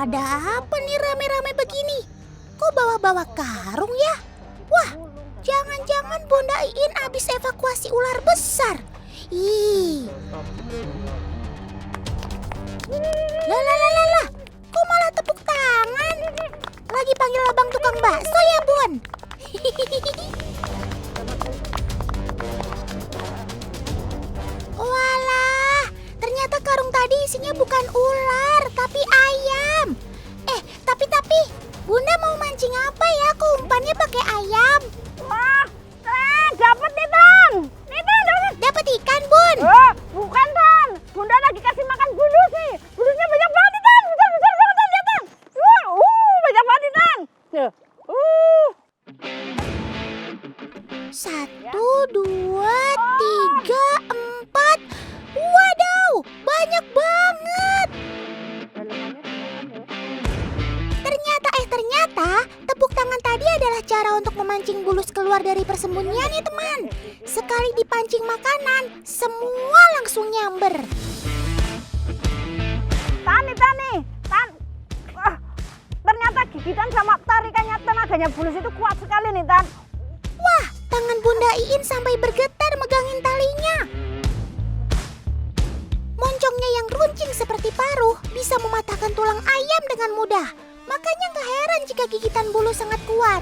Ada apa nih rame-rame begini? Kok bawa-bawa karung ya? Wah, jangan-jangan Bunda Iin habis evakuasi ular besar. Ih. Lah, kok malah tepuk tangan? Lagi panggil abang tukang bakso ya, Bun? Walah, ternyata karung tadi isinya bukan ular, tapi ayam. Tapi, Bunda mau mancing apa ya? Kok umpannya pakai ayam? Wah, dapat nih, Tan. Nih, Tan, dapat. Dapat ikan, Bun? Oh, bukan, Tan. Bunda lagi kasih makan bulus nih. Bulusnya banyak banget nih, Tan. Besar banget, Tan. Lihat, Tan. Banyak banget nih, Tan. Satu, dua, tiga, empat. Wadaw, banyak banget. Ternyata tepuk tangan tadi adalah cara untuk memancing bulus keluar dari persembunyian nih, teman. Sekali dipancing makanan, semua langsung nyamber. Tan. Ternyata gigitan sama tarikannya tenaganya bulus itu kuat sekali nih, Tan. Wah, tangan Bunda Iin sampai bergetar megangin talinya. Moncongnya yang runcing seperti paruh bisa mematahkan tulang ayam dengan mudah. Makanya gak heran jika gigitan bulus sangat kuat.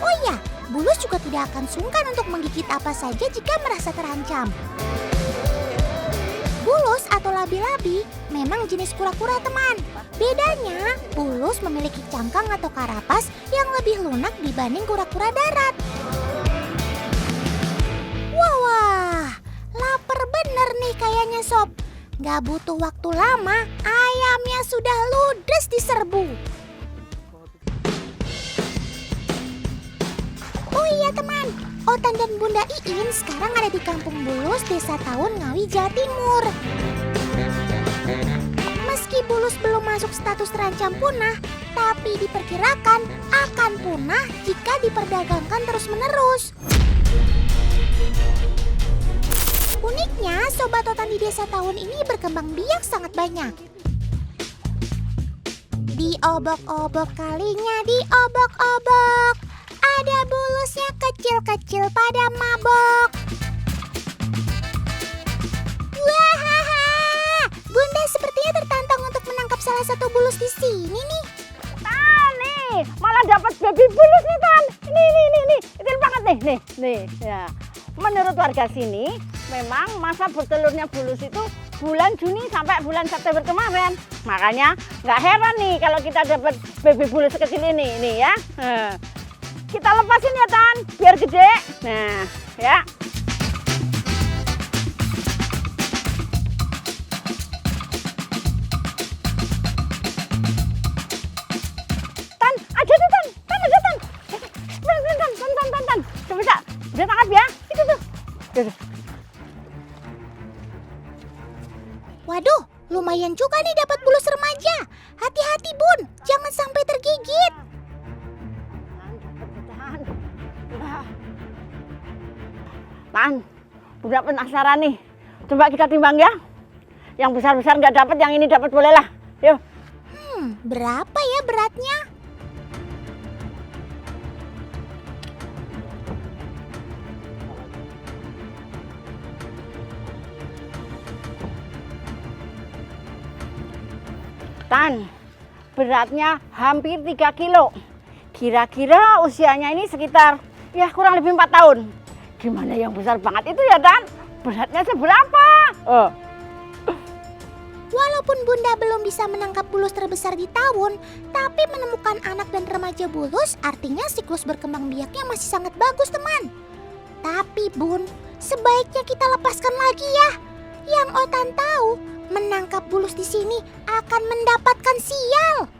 Oh iya, bulus juga tidak akan sungkan untuk menggigit apa saja jika merasa terancam. Bulus atau labi-labi memang jenis kura-kura, teman. Bedanya, bulus memiliki cangkang atau karapas yang lebih lunak dibanding kura-kura darat. Wah, lapar bener nih kayaknya, Sob. Gak butuh waktu lama, ayamnya sudah ludes diserbu. Oh iya, teman, Otan dan Bunda Iin sekarang ada di Kampung Bulus, Desa Taun, Ngawi, Jawa Timur. Meski bulus belum masuk status terancam punah, tapi diperkirakan akan punah jika diperdagangkan terus-menerus. Uniknya, sobat Otan di Desa Taun ini berkembang biak sangat banyak. Diobok-obok kalinya diobok-obok. Ada bulusnya kecil-kecil pada mabok. Wah, Bunda sepertinya tertantang untuk menangkap salah satu bulus di sini nih. Tan, nih, malah dapat baby bulus nih, Tan. Nih, kecil banget nih, ya. Menurut warga sini, memang masa bertelurnya bulus itu bulan Juni sampai bulan September kemarin. Makanya nggak heran nih kalau kita dapat baby bulus sekecil ini, nih ya. Kita lepasin ya, Tan, biar gede. Nah, ya. Tan, aja tuh, Tan. Tan. Coba, udah tangkap ya. Itu tuh. Waduh, lumayan juga nih dapat bulus remaja. Hati-hati, Bun, jangan sampai tergigit. Tan, Bunda penasaran nih. Coba kita timbang ya. Yang besar-besar nggak dapat, yang ini dapat, boleh lah. Yuk. Berapa ya beratnya? Tan, beratnya hampir 3 kilo. Kira-kira usianya ini sekitar ya kurang lebih 4 tahun. Gimana yang besar banget itu ya, Tan? Beratnya seberapa? Walaupun Bunda belum bisa menangkap bulus terbesar di tahun, tapi menemukan anak dan remaja bulus artinya siklus berkembang biaknya masih sangat bagus, teman. Tapi Bun, sebaiknya kita lepaskan lagi ya. Yang Otan tahu, menangkap bulus di sini akan mendapatkan sial.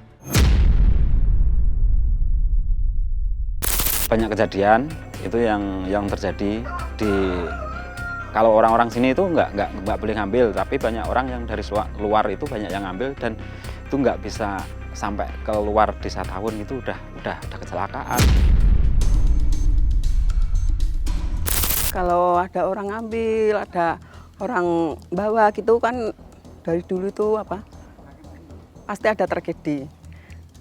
Banyak kejadian itu yang terjadi di kalau orang-orang sini itu nggak boleh ngambil, tapi banyak orang yang dari luar itu banyak yang ngambil dan itu nggak bisa sampai keluar Desa Taun, itu udah kecelakaan. Kalau ada orang ngambil, ada orang bawa gitu kan, dari dulu itu pasti ada tragedi.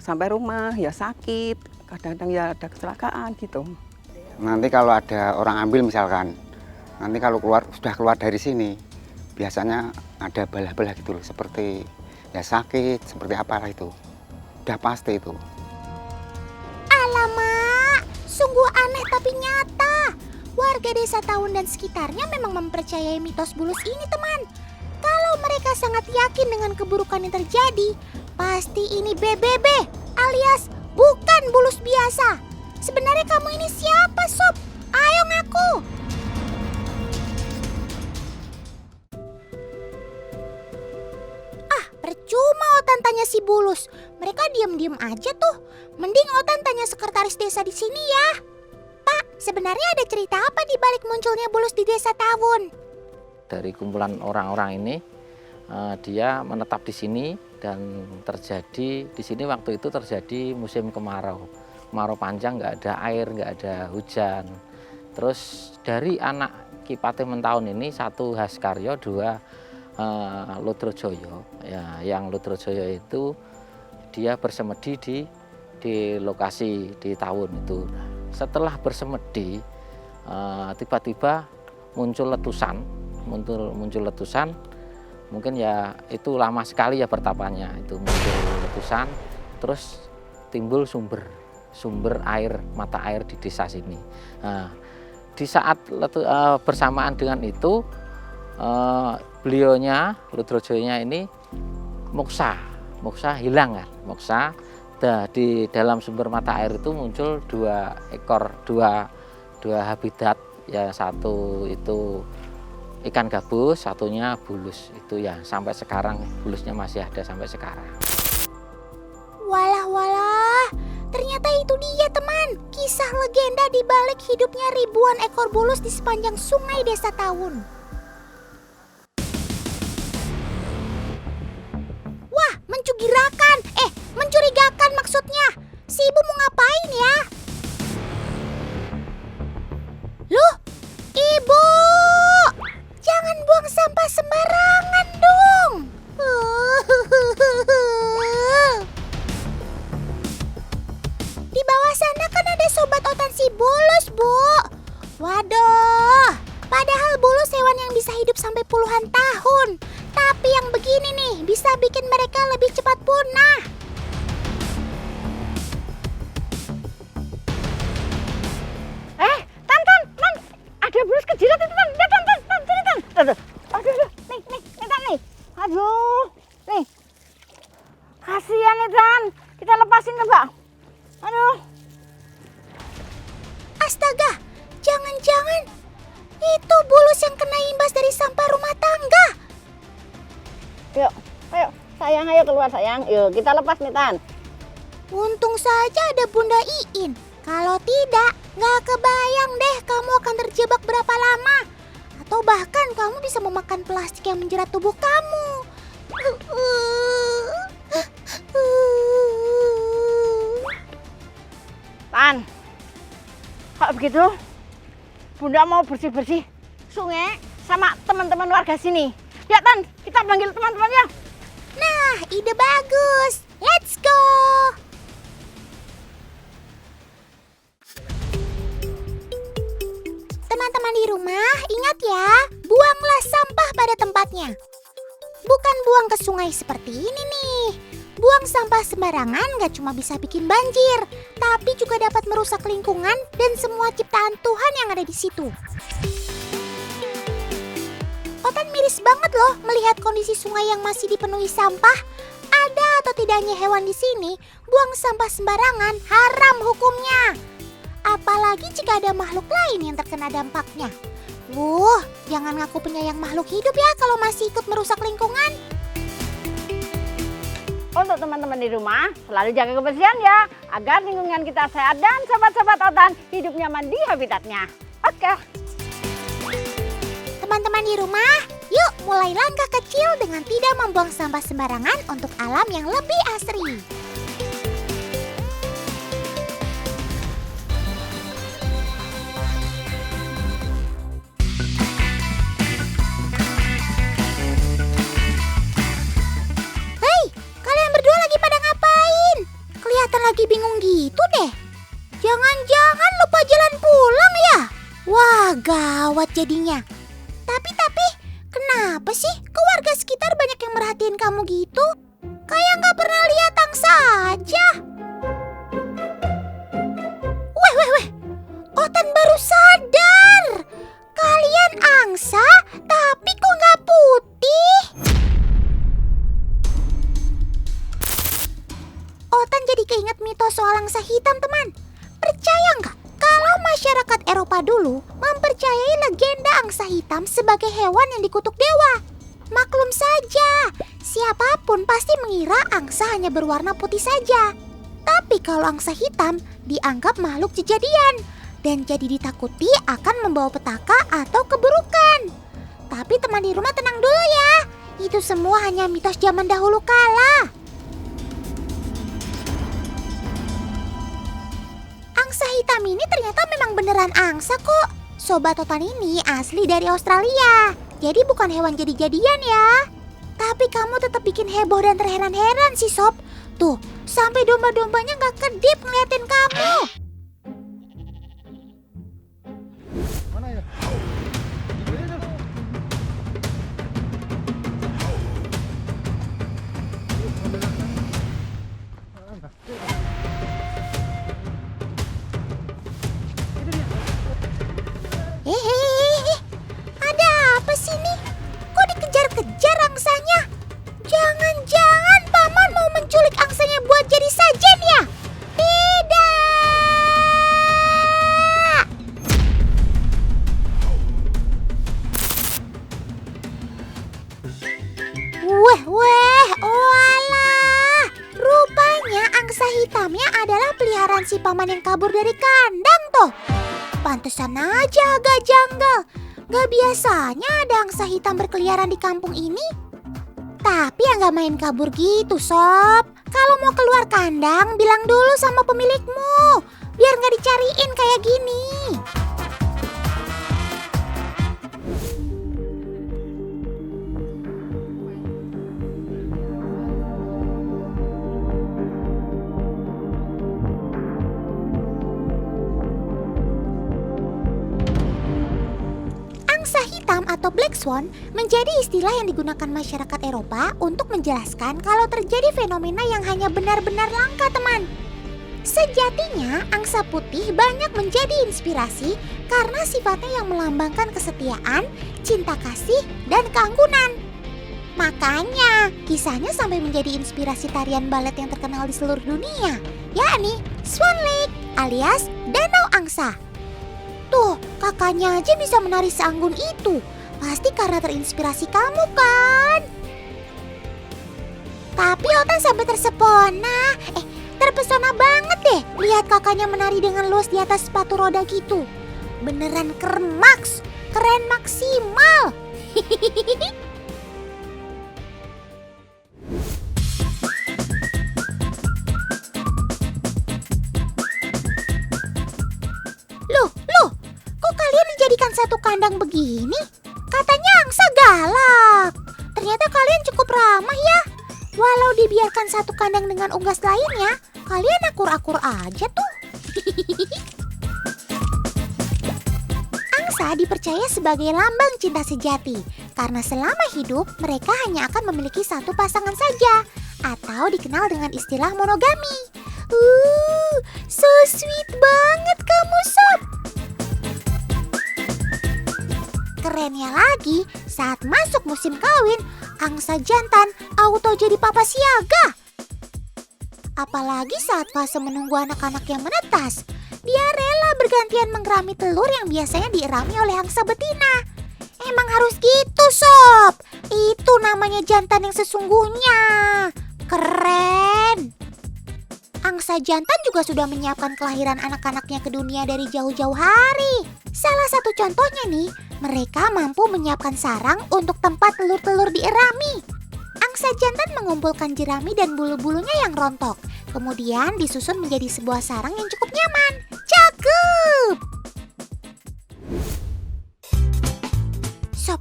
Sampai rumah ya sakit, kadang-kadang ya ada kecelakaan gitu. Nanti kalau ada orang ambil misalkan, nanti kalau sudah keluar dari sini, biasanya ada belah-belah gitu loh, seperti ya sakit, seperti apalah itu. Udah pasti itu. Alamak, sungguh aneh tapi nyata. Warga desa Tawun dan sekitarnya memang mempercayai mitos bulus ini, teman. Kalau mereka sangat yakin dengan keburukan yang terjadi, pasti ini BBB alias bukan bulus biasa. Sebenarnya kamu ini siapa, Sob? Ayo ngaku. Ah, percuma Otan tanya si bulus. Mereka diam-diam aja tuh. Mending Otan tanya sekretaris desa di sini ya. Pak, sebenarnya ada cerita apa di balik munculnya bulus di desa Tawun? Dari kumpulan orang-orang ini, dia menetap di sini dan terjadi di sini waktu itu terjadi musim kemarau panjang, nggak ada air, nggak ada hujan. Terus dari anak Ki Patih Mentahun ini, satu Haskaryo, dua Ludrojoyo. Ya, yang Ludrojoyo itu dia bersemedi di lokasi di Tawun itu. Setelah bersemedi, tiba-tiba muncul letusan. Mungkin ya itu lama sekali ya bertapanya, itu muncul letusan, terus timbul sumber air, mata air di desa sini. Nah, di saat bersamaan dengan itu, beliaunya Ludrojoyonya ini moksa hilang kan, moksa. Di dalam sumber mata air itu muncul dua habitat, ya satu itu ikan gabus, satunya bulus. Itu ya sampai sekarang bulusnya masih ada sampai sekarang. Walah, ternyata itu dia, teman. Kisah legenda di balik hidupnya ribuan ekor bulus di sepanjang sungai desa Tawun. Wah, mencurigakan maksudnya. Si ibu mau ngapain ya? Loh, ibu! Jangan buang sampah sembarangan dong. Di bawah sana kan ada sobat Otan si bulus, Bu. Waduh, padahal bulus hewan yang bisa hidup sampai puluhan tahun. Tapi yang begini nih bisa bikin mereka lebih cepat punah. Tan, ada bulus kejilat itu, Tan. Lihat, Tan, sini, Tan. Aduh, nih, Tan, nih. Aduh, nih. Kasihan nih, Tan. Kita lepasin, coba. Aduh. Astaga, jangan-jangan itu bulus yang kena imbas dari sampah rumah tangga. Yuk, ayo, sayang, ayo keluar, sayang. Yuk, kita lepas nih, Tan. Untung saja ada Bunda Iin. Kalau tidak, nggak kebayang deh kamu akan terjebak berapa lama. Atau bahkan kamu bisa memakan plastik yang menjerat tubuh kamu. Tan, kalau begitu, Bunda mau bersih-bersih sungai sama teman-teman warga sini. Ya, Tan, kita panggil teman-temannya. Nah, ide bagus. Let's go. Teman-teman di rumah, ingat ya, buanglah sampah pada tempatnya. Bukan buang ke sungai seperti ini nih. Buang sampah sembarangan gak cuma bisa bikin banjir, tapi juga dapat merusak lingkungan dan semua ciptaan Tuhan yang ada di situ. Otan miris banget loh melihat kondisi sungai yang masih dipenuhi sampah. Ada atau tidaknya hewan di sini, buang sampah sembarangan haram hukumnya. Apalagi jika ada makhluk lain yang terkena dampaknya. Jangan ngaku penyayang makhluk hidup ya kalau masih ikut merusak lingkungan. Untuk teman-teman di rumah, selalu jaga kebersihan ya, agar lingkungan kita sehat dan sobat-sobat Otan hidup nyaman di habitatnya. Oke. Teman-teman di rumah, yuk mulai langkah kecil dengan tidak membuang sampah sembarangan untuk alam yang lebih asri. Hei, kalian berdua bingung gitu deh. Jangan-jangan lupa jalan pulang ya? Wah, gawat jadinya. Tapi, kenapa sih kok warga sekitar banyak yang merhatiin kamu gitu? Kayak nggak pernah lihat angsa aja. Weh. Otan baru sadar. Kalian angsa, tapi kok nggak putih? Otan jadi keinget mitos soal angsa hitam, teman. Percaya nggak kalau masyarakat Eropa dulu mempercayai legenda angsa hitam sebagai hewan yang dikutuk dewa? Maklum saja, siapapun pasti mengira angsa hanya berwarna putih saja. Tapi kalau angsa hitam dianggap makhluk kejadian dan jadi ditakuti akan membawa petaka atau keburukan. Tapi teman di rumah tenang dulu ya, itu semua hanya mitos zaman dahulu kala. Angsa hitam ini ternyata memang beneran angsa kok. Sobat Otan ini asli dari Australia, jadi bukan hewan jadi-jadian ya. Tapi kamu tetap bikin heboh dan terheran-heran sih Sob. Tuh, sampai domba-dombanya gak kedip ngeliatin kamu. Ada apa sih nih? Kok dikejar-kejar angsanya? Jangan-jangan paman mau menculik angsanya buat jadi sajen ya? Tidak! Weh, oalah. Rupanya angsa hitamnya adalah peliharaan si paman yang kabur dari kandang toh. Pantesan aja agak janggal. Gak biasanya ada angsa hitam berkeliaran di kampung ini. Tapi yang gak main kabur gitu Sob. Kalau mau keluar kandang bilang dulu sama pemilikmu, biar gak dicariin kayak gini. Angsa hitam atau black swan menjadi istilah yang digunakan masyarakat Eropa untuk menjelaskan kalau terjadi fenomena yang hanya benar-benar langka, teman. Sejatinya, angsa putih banyak menjadi inspirasi karena sifatnya yang melambangkan kesetiaan, cinta kasih, dan keanggunan. Makanya, kisahnya sampai menjadi inspirasi tarian balet yang terkenal di seluruh dunia, yakni Swan Lake alias Danau Angsa. Tuh, kakaknya aja bisa menari seanggun itu. Pasti karena terinspirasi kamu kan? Tapi Otan sampai terpesona banget deh lihat kakaknya menari dengan luas di atas sepatu roda gitu. Beneran keren maksimal. Loh, kok kalian dijadikan satu kandang begini? Katanya angsa galak. Ternyata kalian cukup ramah ya. Walau dibiarkan satu kandang dengan unggas lainnya, kalian akur-akur aja tuh. Angsa dipercaya sebagai lambang cinta sejati, karena selama hidup mereka hanya akan memiliki satu pasangan saja, atau dikenal dengan istilah monogami. So sweet banget kamu Sob. Kerennya lagi, saat masuk musim kawin, angsa jantan auto jadi papa siaga. Apalagi saat fase menunggu anak-anak yang menetas, dia rela bergantian mengerami telur yang biasanya dierami oleh angsa betina. Emang harus gitu Sob. Itu namanya jantan yang sesungguhnya. Keren. Angsa jantan juga sudah menyiapkan kelahiran anak-anaknya ke dunia dari jauh-jauh hari. Salah satu contohnya nih, mereka mampu menyiapkan sarang untuk tempat telur-telur dierami. Angsa jantan mengumpulkan jerami dan bulu-bulunya yang rontok. Kemudian disusun menjadi sebuah sarang yang cukup nyaman. Cakep!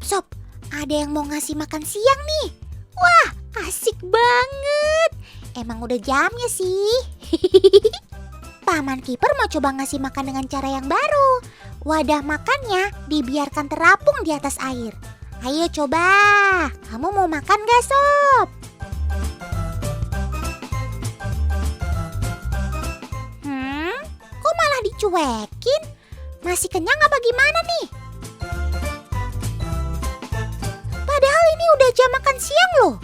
Sob, ada yang mau ngasih makan siang nih. Wah, asik banget. Emang udah jamnya sih. Kiper mau coba ngasih makan dengan cara yang baru. Wadah makannya dibiarkan terapung di atas air. Ayo coba, kamu mau makan gak sob? Kok malah dicuekin? Masih kenyang apa gimana nih? Padahal ini udah jam makan siang loh.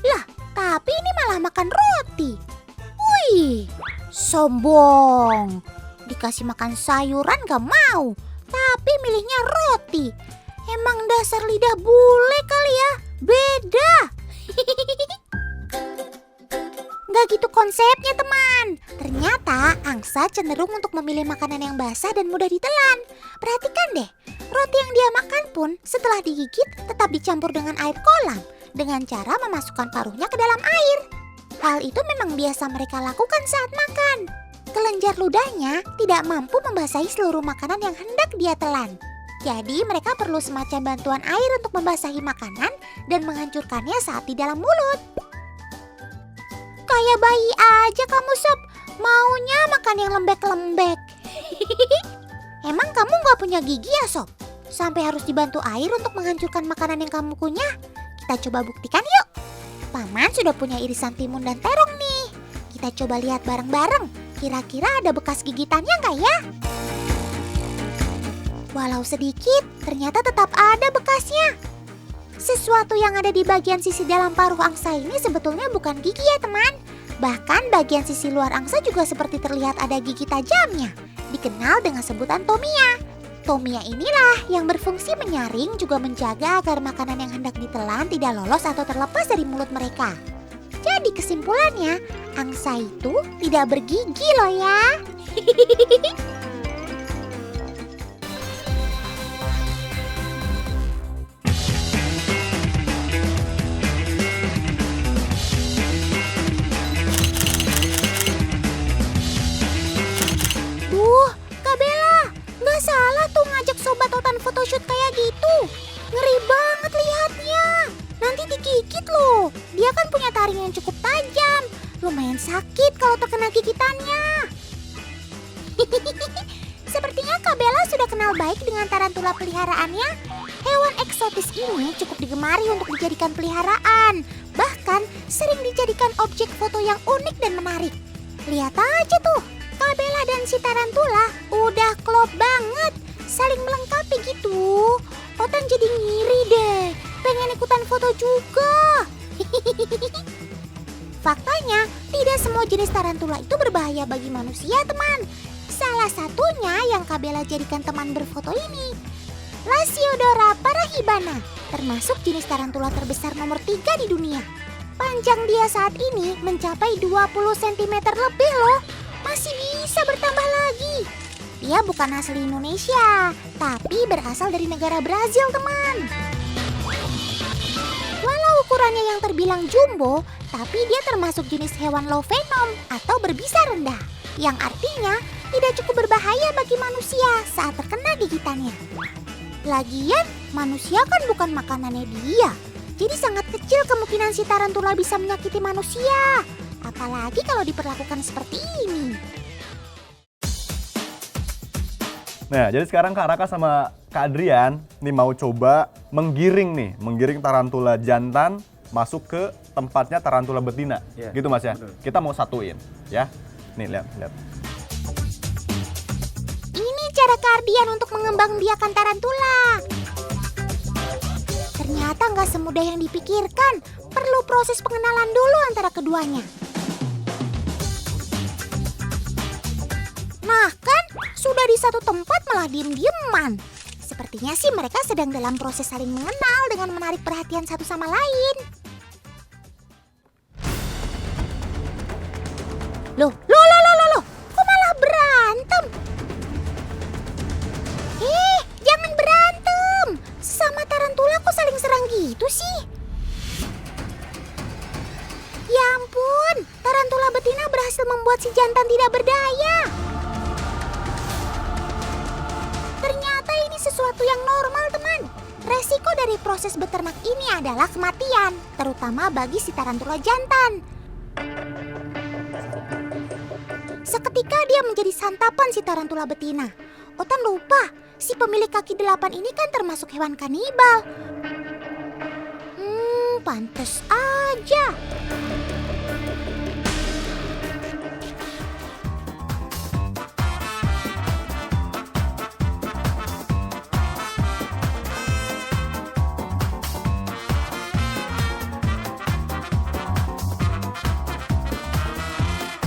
Lah, tapi ini malah makan roti. Wih, sombong. Dikasih makan sayuran gak mau, tapi milihnya roti. Emang dasar lidah bule kali ya, beda. Gak gitu konsepnya teman. Ternyata angsa cenderung untuk memilih makanan yang basah dan mudah ditelan. Perhatikan deh, roti yang dia makan pun setelah digigit tetap dicampur dengan air kolam dengan cara memasukkan paruhnya ke dalam air. Hal itu memang biasa mereka lakukan saat makan. Kelenjar ludahnya tidak mampu membasahi seluruh makanan yang hendak dia telan. Jadi mereka perlu semacam bantuan air untuk membasahi makanan dan menghancurkannya saat di dalam mulut. Kayak bayi aja kamu sob, maunya makan yang lembek-lembek. Emang kamu gak punya gigi ya sob? Sampai harus dibantu air untuk menghancurkan makanan yang kamu kunyah? Kita coba buktikan yuk. Paman sudah punya irisan timun dan terong nih. Kita coba lihat bareng-bareng. Kira-kira ada bekas gigitannya nggak ya? Walau sedikit, ternyata tetap ada bekasnya. Sesuatu yang ada di bagian sisi dalam paruh angsa ini sebetulnya bukan gigi ya teman. Bahkan bagian sisi luar angsa juga seperti terlihat ada gigi tajamnya. Dikenal dengan sebutan tomia. Tomia inilah yang berfungsi menyaring juga menjaga agar makanan yang hendak ditelan tidak lolos atau terlepas dari mulut mereka. Jadi kesimpulannya, angsa itu tidak bergigi loh ya. Kak Bella, nggak salah tuh ngajak sobat Otan photoshoot kayak gitu. Ngeri banget lihatnya. Nanti digigit loh. Dia kan punya taring yang cukup tajam. Lumayan sakit kalau terkena gigitannya. Sepertinya Kak Bella sudah kenal baik dengan tarantula peliharaannya. Hewan eksotis ini cukup digemari untuk dijadikan peliharaan. Bahkan sering dijadikan objek foto yang unik dan menarik. Lihat aja tuh, Kak Bella dan si tarantula udah klop banget. Saling melengkapi gitu. Otan jadi ngiri deh. Pengen ikutan foto juga. Faktanya, tidak semua jenis tarantula itu berbahaya bagi manusia, teman. Salah satunya yang Kak Bella jadikan teman berfoto ini, Lasiodora parahibana, termasuk jenis tarantula terbesar nomor 3 di dunia. Panjang dia saat ini mencapai 20 cm lebih loh. Masih bisa bertambah lagi. Dia bukan asli Indonesia, tapi berasal dari negara Brazil, teman. Walau ukurannya yang terbilang jumbo, tapi dia termasuk jenis hewan low venom atau berbisa rendah, yang artinya tidak cukup berbahaya bagi manusia saat terkena gigitannya. Lagian, manusia kan bukan makanannya dia, jadi sangat kecil kemungkinan si tarantula bisa menyakiti manusia, apalagi kalau diperlakukan seperti ini. Nah, jadi sekarang Kak Raka sama Kak Adrian nih mau coba menggiring tarantula jantan masuk ke tempatnya tarantula betina. Ya, gitu Mas ya. betul. Kita mau satuin ya. Nih lihat. Ini cara Kak Ardian untuk mengembangbiakan tarantula. Ternyata nggak semudah yang dipikirkan. Perlu proses pengenalan dulu antara keduanya. Nah kan, sudah di satu tempat malah diem-dieman. Sepertinya sih mereka sedang dalam proses saling mengenal dengan menarik perhatian satu sama lain. Loh, kok malah berantem? Jangan berantem. Sesama tarantula kok saling serang gitu sih? Ya ampun, tarantula betina berhasil membuat si jantan tidak berdaya. Ternyata ini sesuatu yang normal, teman. Resiko dari proses beternak ini adalah kematian, terutama bagi si tarantula jantan. Seketika dia menjadi santapan si tarantula betina. Otan lupa, si pemilik kaki 8 ini kan termasuk hewan kanibal. Pantes aja.